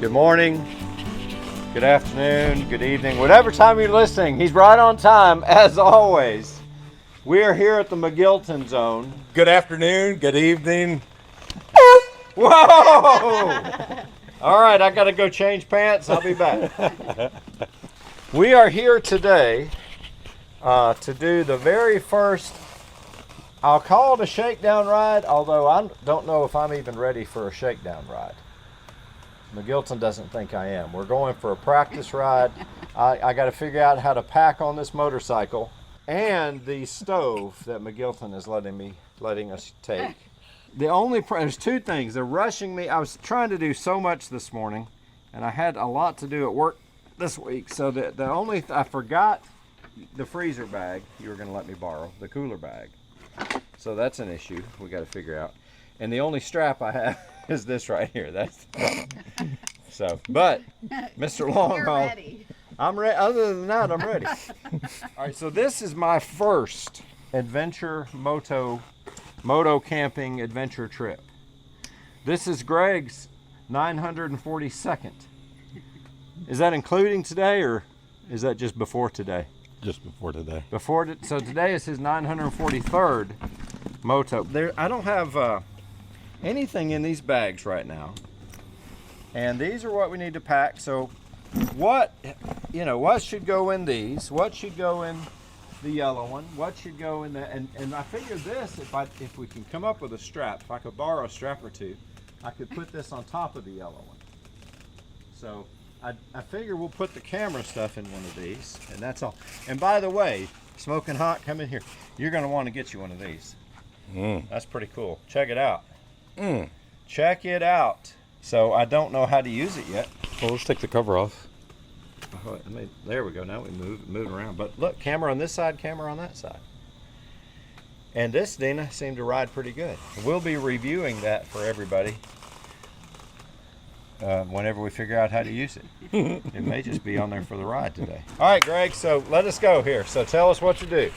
Good morning, good afternoon, good evening, whatever time you're listening. He's right on time, as always. We are here at the McGilton Zone. Good afternoon, good evening. Whoa! All right, I got to go change pants. I'll be back. We are here today to do the very first, I'll call it a shakedown ride, although I don't know if I'm even ready for a shakedown ride. McGilton doesn't think I am. We're going for a practice ride. I got to figure out how to pack on this motorcycle and the stove that McGilton is letting us take. There's two things. They're rushing me. I was trying to do so much this morning, and I had a lot to do at work this week. So I forgot the freezer bag you were going to let me borrow, the cooler bag. So that's an issue we got to figure out. And the only strap I have is this right here. That's so. But Mr. Longhaul, ready. I'm ready. Other than that, I'm ready. All right. So this is my first adventure moto camping adventure trip. This is Greg's 942nd. Is that including today, or is that just before today? Just before today. So today is his 943rd moto. I don't have anything in these bags right now, and these are what we need to pack. So what should go in these? What should go in the yellow one? What should go in the and I figured this, if we can come up with a strap, if I could borrow a strap or two, I could put this on top of the yellow one. So I figure we'll put the camera stuff in one of these, and that's all. And by the way, Smoking Hot, come in here. You're going to want to get you one of these. That's pretty cool. Check it out. Check it out. So I don't know how to use it yet. Well, let's take the cover off. There we go. Now we move around. But look, camera on this side, camera on that side. And this, Dina, seemed to ride pretty good. We'll be reviewing that for everybody whenever we figure out how to use it. It may just be on there for the ride today. All right, Greg, so let us go here. So tell us what to do.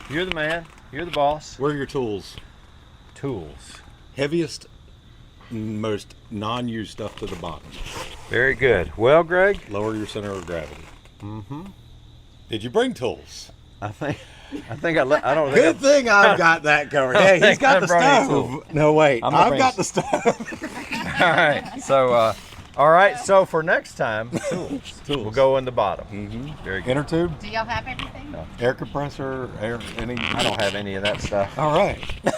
You're the man. You're the boss. Where are your tools? Tools. Heaviest, most non-used stuff to the bottom. Very good. Well, Greg? Lower your center of gravity. Did you bring tools? I think I don't think Good thing I've got that covered. Hey, he's got the stove. No, wait. I've got the stove. All right. So, So for next time, tools. Will go in the bottom. Very good. Inner tube, Do y'all have everything? No. air compressor, any. I don't have any of that stuff. All right. No.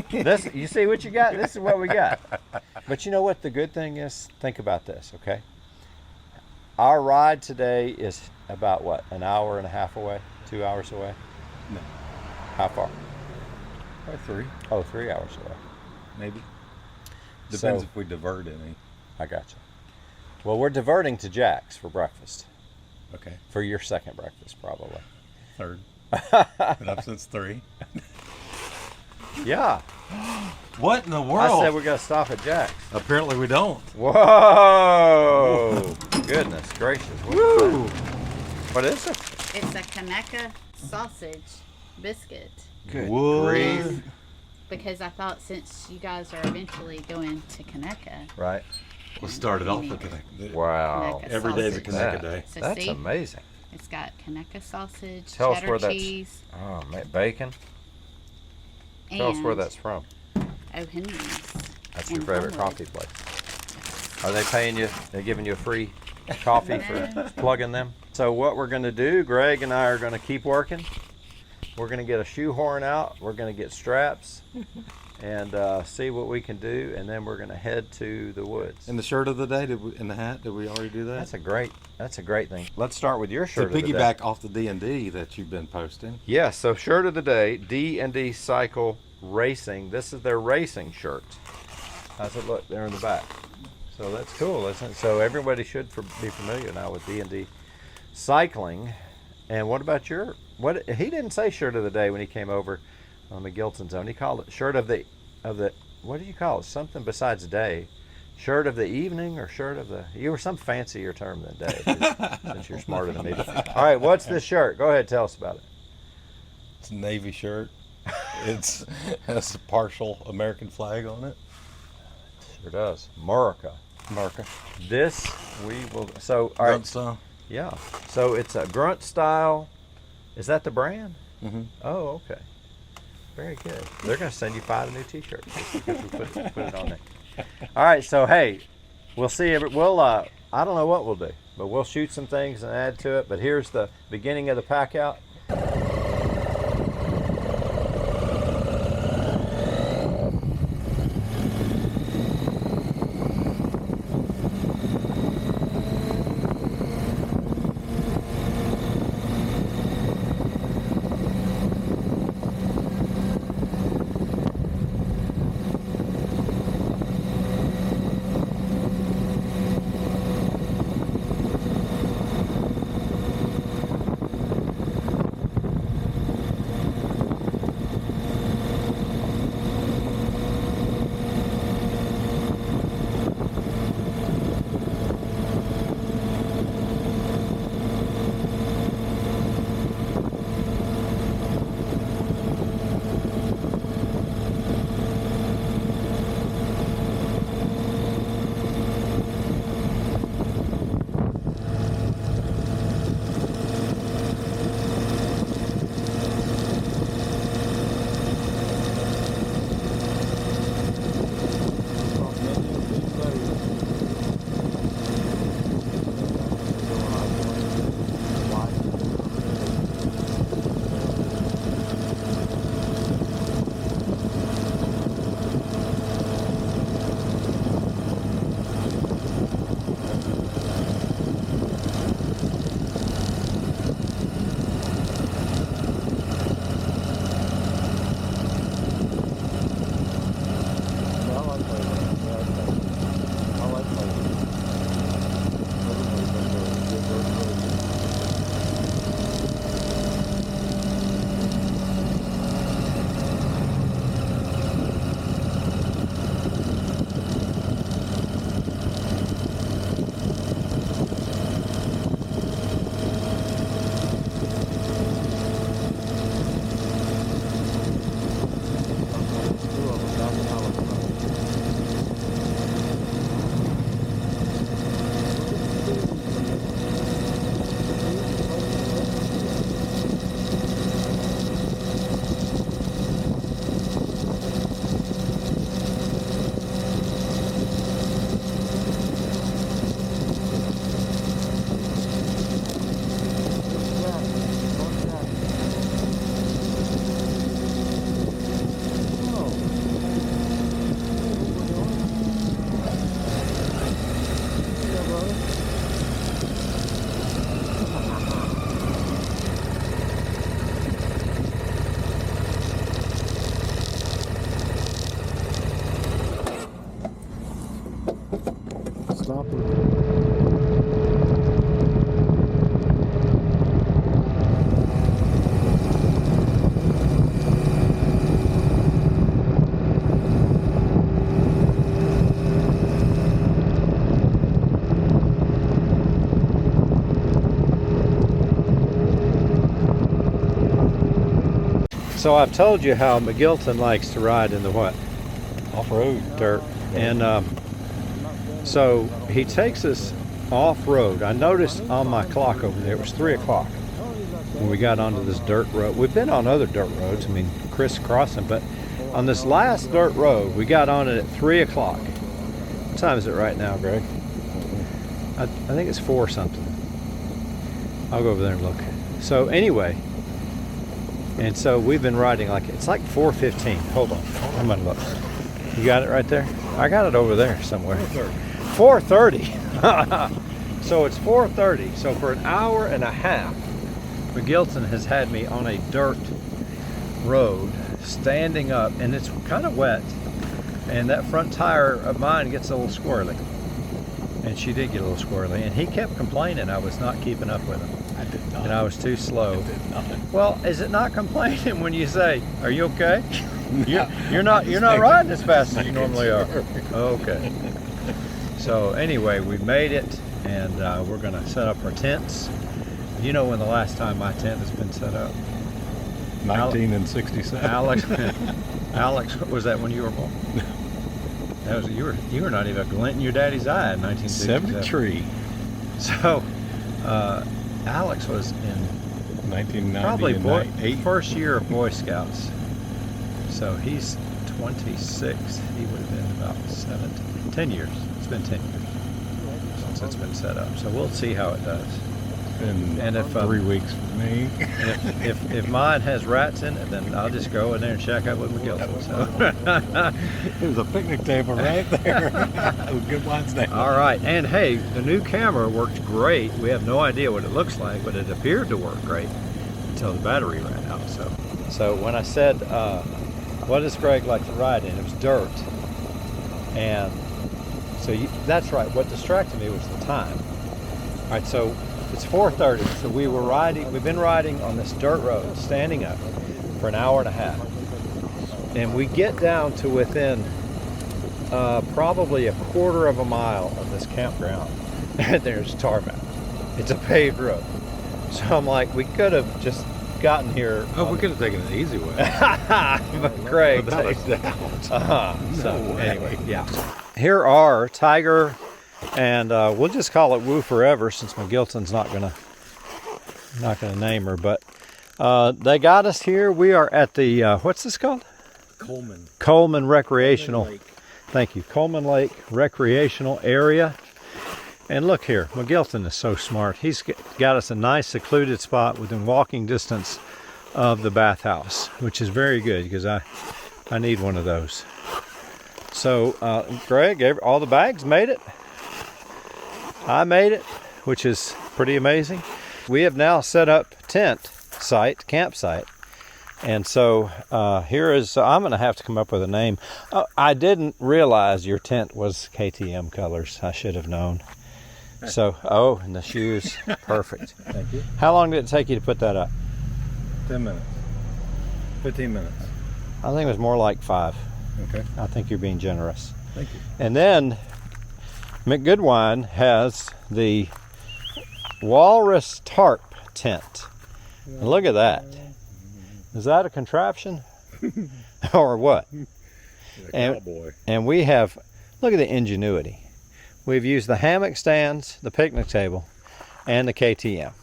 This, you see what you got? This is what we got. But you know what the good thing is? Think about this, okay? Our ride today is about what? An hour and a half away? 2 hours away? No. How far? Probably 3. Oh, 3 hours away. Maybe. Depends So- if we divert any. I got you. Well, we're diverting to Jack's for breakfast. Okay. For your second breakfast, probably. 3rd. Been up since 3. Yeah. What in the I world? said we got to stop at Jack's. Apparently we don't. Whoa! Goodness gracious. Woo! What is it? It's a Kaneka sausage biscuit. Good What? grief. Because I thought since you guys are eventually going to Kaneka, Right. Let's start it off with Kaneka. Wow. Kaneka Every day's a sausage. Kaneka day. So That's see, amazing. it's got Kaneka sausage, Tell us cheddar where that's- cheese, Oh, man. Bacon? and Tell us where that's from. O'Henry's. That's your in favorite Homewood. coffee place. Are they paying you? They're giving you a free coffee for plugging them? So what we're going to do, Greg and I are going to keep working. We're going to get a shoehorn out. We're going to get straps and see what we can do. And then we're going to head to the woods. And the shirt of the day, and the hat, did we already do that? That's a great thing. Let's start with your To shirt of the day. piggyback off the D&D that you've been posting. Yes, so shirt of the day, D&D Cycle Racing. This is their racing shirt. How's it look? They're in the back. So that's cool, isn't it? So everybody should be familiar now with D&D Cycling. And what about he didn't say shirt of the day when he came over on the McGilton Zone. He called it shirt of the, what do you call it? Something besides day. Shirt of the evening or shirt of the, you were some fancier term than day, since you're smarter than me. All right, what's this shirt? Go ahead, tell us about it. It's a Navy shirt. Has a partial American flag on it. Sure does. America. America. This we will. So all right. So. Yeah. So it's a grunt style. Is that the brand? Mm-hmm. Oh, okay. Very good. They're going to send you 5 new T-shirts just because we put it on there. All right. So hey, we'll see. We'll I don't know what we'll do, but we'll shoot some things and add to it. But here's the beginning of the pack out. So I've told you how McGilton likes to ride in the what? Off-road. Dirt. And so he takes us off-road. I noticed on my clock over there, it was 3 o'clock when we got onto this dirt road. We've been on other dirt roads, I mean, crisscrossing, but on this last dirt road, we got on it at 3 o'clock. What time is it right now, Greg? I think it's 4 something. I'll go over there and look. So anyway, and so we've been riding like, it's like 4:15. Hold on, I'm gonna look. You got it right there? I got it over there somewhere. 4:30. So it's 4:30. So for an hour and a half, McGilton has had me on a dirt road, standing up, and it's kind of wet. And that front tire of mine gets a little squirrely. And she did get a little squirrely. And he kept complaining I was not keeping up with him. I did not. And I was too slow. I did not. Well, is it not complaining when you say, "Are you okay?" You're not riding as fast as you normally are. Okay. So anyway, we made it, and we're gonna set up our tents. You know when the last time my tent has been set up? 1967. Alex, was that when you were born? That was you were not even a glint in your daddy's eye in 1967. 73. So, Alex was in 1990 probably first year of Boy Scouts. So he's 26. He would have been about 10 years. It's been 10 years since it's been set up. So we'll see how it does. And if 3 weeks for me. if mine has rats in it, then I'll just go in there and shack up with McGilton. So. There's a picnic table right there. Good one's there. All right, and hey, the new camera worked great. We have no idea what it looks like, but it appeared to work great until the battery ran out. So when I said, what does Greg like to ride in? It was dirt. And so that's right. What distracted me was the time. All right, so it's 4:30. So we've been riding on this dirt road, standing up for an hour and a half. And we get down to within probably a quarter of a mile of this campground. And there's tarmac. It's a paved road. So I'm like, we could have just gotten here. Oh, we could have taken the easy way. But Greg takes doubt. So anyway, yeah. Here are Tiger and we'll just call it Woo Forever since McGilton's not gonna name her. But they got us here. We are at the what's this called? Coleman Recreational. Coleman Lake. Thank you, Coleman Lake Recreational Area. And look here, McGilton is so smart. He's got us a nice secluded spot within walking distance of the bathhouse, which is very good because I need one of those. So Greg, all the bags made it. I made it, which is pretty amazing. We have now set up campsite. And so here is, I'm going to have to come up with a name. I didn't realize your tent was KTM colors. I should have known. So, and the shoes, perfect. Thank you. How long did it take you to put that up? 10 minutes. 15 minutes. I think it was more like 5. Okay. I think you're being generous. Thank you. And then McGoodwine has the Walrus Tarp tent. And look at that. Is that a contraption? Or what? And we have, look at the ingenuity. We've used the hammock stands, the picnic table, and the KTM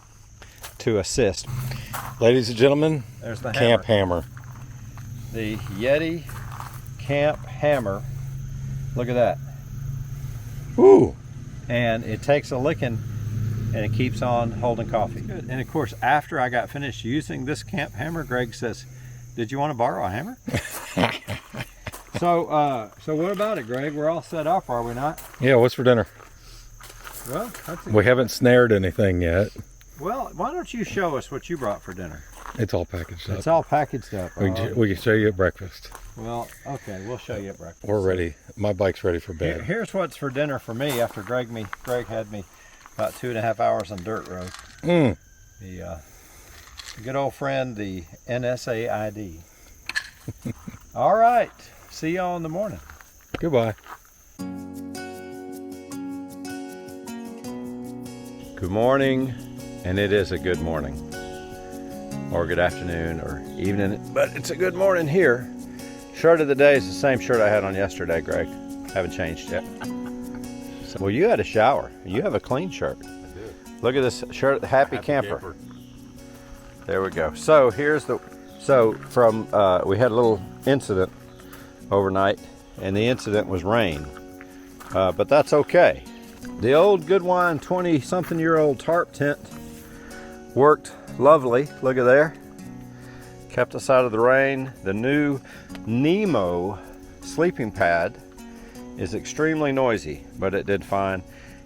to assist. Ladies and gentlemen, there's the camp hammer. The Yeti camp hammer. Look at that. Ooh. And it takes a licking and it keeps on holding coffee. Good. And of course, after I got finished using this camp hammer, Greg says, "Did you want to borrow a hammer?" So what about it, Greg? We're all set up, are we not? Yeah, what's for dinner? Well, we haven't snared anything yet. Well, why don't you show us what you brought for dinner? It's all packaged up. It's all packaged up. We can show you at breakfast. Well, okay, we'll show you at breakfast. We're ready. My bike's ready for bed. Here's what's for dinner for me after Greg had me about 2.5 hours on dirt road. The good old friend, the NSAID. All right. See y'all in the morning. Goodbye. Good morning, and it is a good morning. Or good afternoon, or evening, but it's a good morning here. Shirt of the day is the same shirt I had on yesterday, Greg. Haven't changed yet. So, well, you had a shower. You have a clean shirt. I do. Look at this shirt, Happy Camper. There we go. So here's we had a little incident overnight, and the incident was rain. But that's okay. The old Goodwine 20-something-year-old tarp tent worked lovely. Look at there. Kept us out of the rain. The new Nemo sleeping pad is extremely noisy, but it did fine.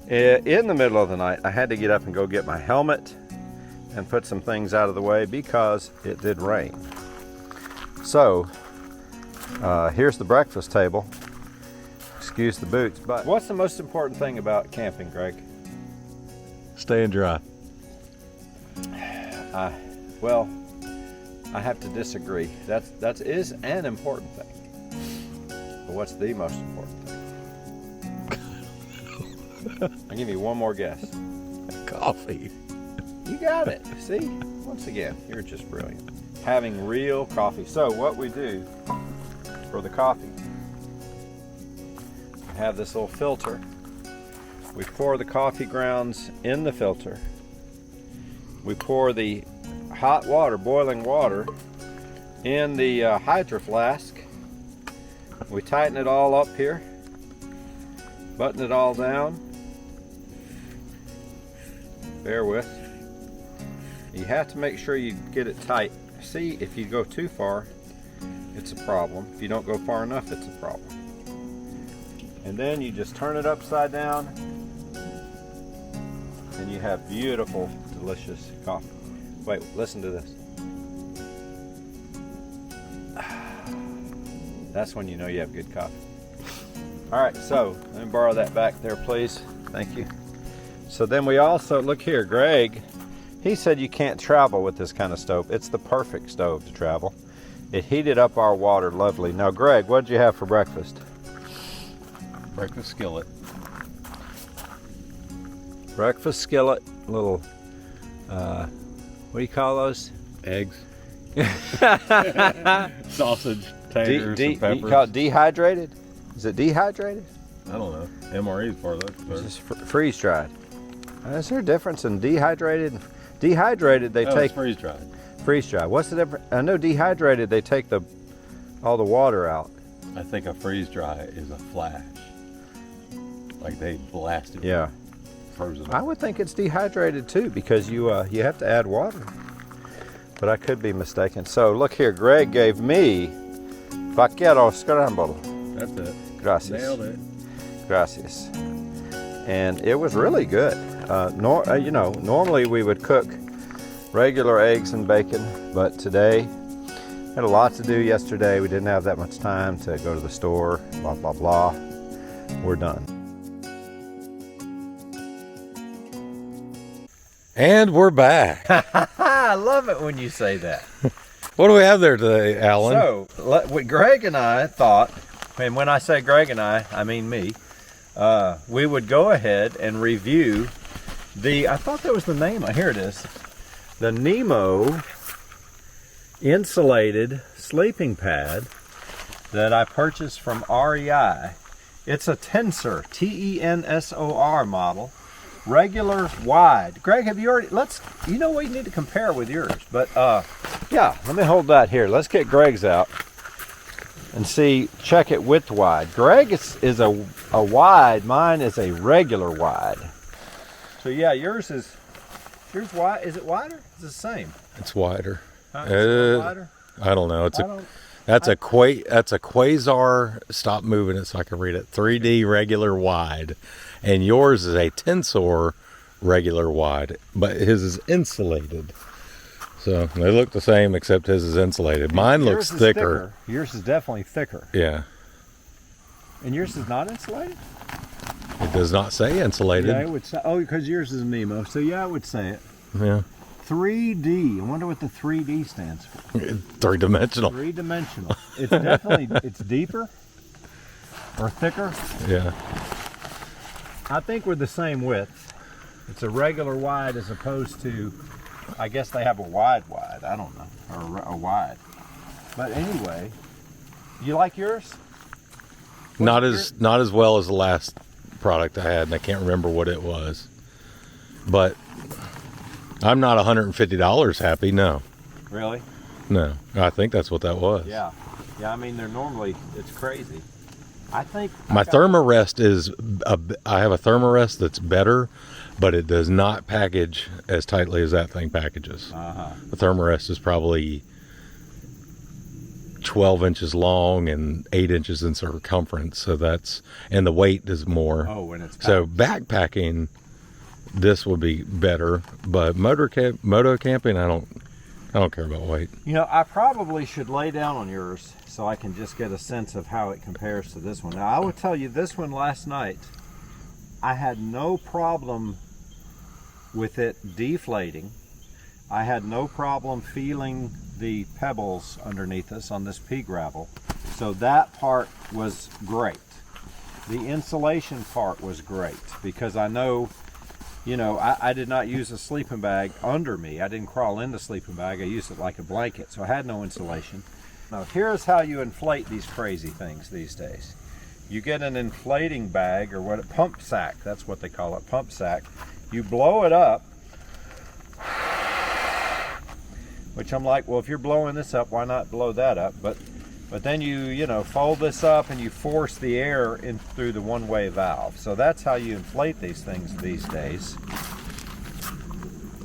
In the middle of the night, I had to get up and go get my helmet and put some things out of the way because it did rain. So here's the breakfast table. Excuse the boots, but what's the most important thing about camping, Greg? Staying dry. Well, I have to disagree. That is an important thing. But what's the most important thing? I'll give you one more guess. Coffee. You got it. See? Once again, you're just brilliant. Having real coffee. So what we do for the coffee, have this little filter. We pour the coffee grounds in the filter. We pour the hot water, boiling water, in the hydro flask. We tighten it all up here, button it all down. Bear with. You have to make sure you get it tight. See, if you go too far, it's a problem. If you don't go far enough, it's a problem. And then you just turn it upside down, and you have beautiful, delicious coffee. Wait, listen to this. That's when you know you have good coffee. All right, so let me borrow that back there, please. Thank you. So then we also, look here, Greg, he said you can't travel with this kind of stove. It's the perfect stove to travel. It heated up our water lovely. Now, Greg, what did you have for breakfast? Breakfast skillet. Breakfast skillet, little, what do you call those? Eggs. Sausage, taters, and peppers. You call it dehydrated? Is it dehydrated? I don't know. MRE is part of that. It's just freeze dried. Is there a difference in dehydrated? Dehydrated, they take freeze dried. Freeze dried. What's the difference? I know dehydrated, they take all the water out. I think a freeze dry is a flash. Like they blast it. Yeah. Frozen. I would think it's dehydrated too, because you have to add water. But I could be mistaken. So look here, Greg gave me vaquero scramble. That's it. Gracias. Nailed it. Gracias. And it was really good. Normally we would cook regular eggs and bacon, but today had a lot to do yesterday. We didn't have that much time to go to the store, blah, blah, blah. We're done. And we're back. I love it when you say that. What do we have there today, Alan? So, what Greg and I thought, and when I say Greg and I mean me, we would go ahead and review I thought that was the name, here it is, the Nemo insulated sleeping pad that I purchased from REI. It's a Tensor, T-E-N-S-O-R model, regular wide. Greg, have you already, we need to compare with yours, but yeah, let me hold that here. Let's get Greg's out and check it width wide. Greg is a wide, mine is a regular wide. So yeah, yours wide. Is it wider? It's the same. It's wider. Huh? Is it wider? I don't know. That's a Quasar. Stop moving it so I can read it. 3D regular wide, and yours is a Tensor regular wide, but his is insulated. So they look the same except his is insulated. Mine looks thicker. Yours is definitely thicker. Yeah. And yours is not insulated? It does not say insulated. Yeah, it would say, because yours is Nemo. So yeah, I would say it. Yeah. 3D. I wonder what the 3D stands for. Three-dimensional. Three-dimensional. It's definitely, it's deeper or thicker. Yeah. I think we're the same width. It's a regular wide as opposed to, I guess they have a wide. I don't know, or a wide. But anyway, you like yours? Not as well as the last product I had, and I can't remember what it was. But I'm not $150 happy. No. Really? No. I think that's what that was. Yeah. I mean, it's crazy. I think my Thermarest I have a Thermarest that's better, but it does not package as tightly as that thing packages. The Thermarest is probably 12 inches long and 8 inches in circumference, and the weight is more. Oh, when it's packaged. So backpacking, this would be better, but moto camping, I don't care about weight. I probably should lay down on yours so I can just get a sense of how it compares to this one. Now, I would tell you, this one last night, I had no problem with it deflating. I had no problem feeling the pebbles underneath us on this pea gravel. So that part was great. The insulation part was great because I know, I did not use a sleeping bag under me. I didn't crawl in the sleeping bag. I used it like a blanket, so I had no insulation. Now, here's how you inflate these crazy things these days. you get an inflating bag, or what, a pump sack, that's what they call it, pump sack. You blow it up, which I'm like, well, if you're blowing this up, why not blow that up? But then you know, fold this up and you force the air in through the one-way valve. So that's how you inflate these things these days.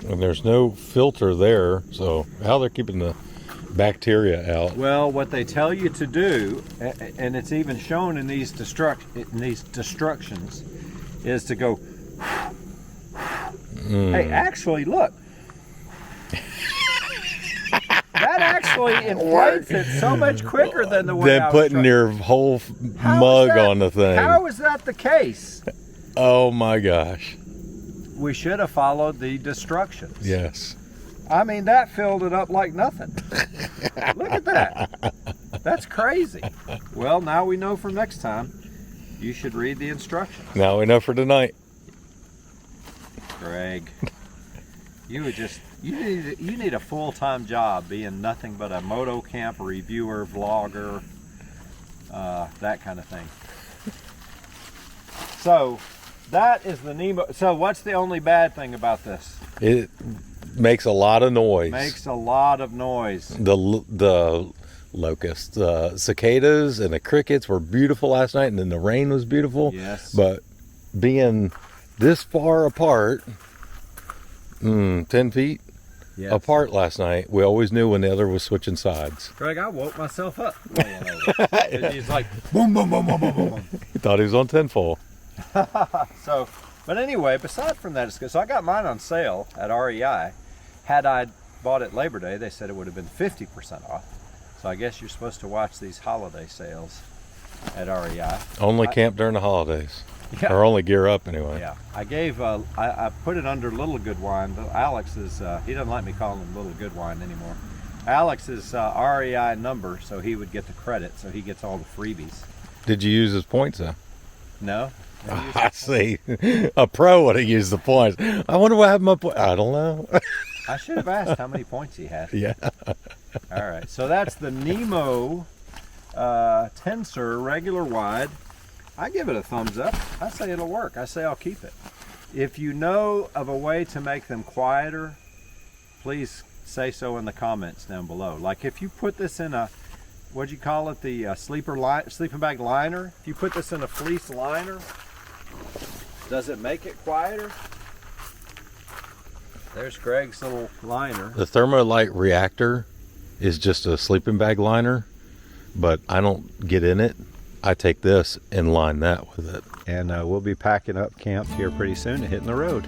And there's no filter there, so how they're keeping the bacteria out? Well, what they tell you to do, and it's even shown in these destructions, is to go. Hey, actually, look. That actually inflates it so much quicker than the way Than putting your whole mug on the thing. How is that the case? Oh my gosh. We should have followed the destructions. Yes. I mean, that filled it up like nothing. Look at that. That's crazy. Well, now we know for next time, you should read the instructions. Now we know for tonight. Greg, you need a full-time job being nothing but a moto camp reviewer, vlogger, that kind of thing. So that is the Nemo. So what's the only bad thing about this? It makes a lot of noise. Makes a lot of noise. The locusts, the cicadas, and the crickets were beautiful last night, and then the rain was beautiful. Yes. But being this far apart, 10 feet Yes. apart last night, we always knew when the other was switching sides. Greg, I woke myself up. He's like, boom, boom, boom, boom, boom, boom, boom. He thought he was on tinfoil. So, but anyway, beside from that, it's good. So I got mine on sale at REI. Had I bought it Labor Day, they said it would have been 50% off. So I guess you're supposed to watch these holiday sales at REI. Only camp during the holidays. Yeah. Or only gear up anyway. Yeah, I gave, I put it under Little Good Wine. Alex is, he doesn't like me calling him Little Good Wine anymore. Alex's REI number, so he would get the credit, so he gets all the freebies. Did you use his points though? No? I see. A pro would have used the points. I wonder what happened to my points. I don't know. I should have asked how many points he had. Yeah. All right, so that's the Nemo Tensor regular wide. I give it a thumbs up. I say it'll work. I say I'll keep it. If you know of a way to make them quieter, please say so in the comments down below. Like if you put this in a, what'd you call it, the sleeping bag liner? If you put this in a fleece liner, does it make it quieter? There's Greg's little liner. The Thermolite reactor is just a sleeping bag liner, but I don't get in it. I take this and line that with it. And we'll be packing up camp here pretty soon and hitting the road.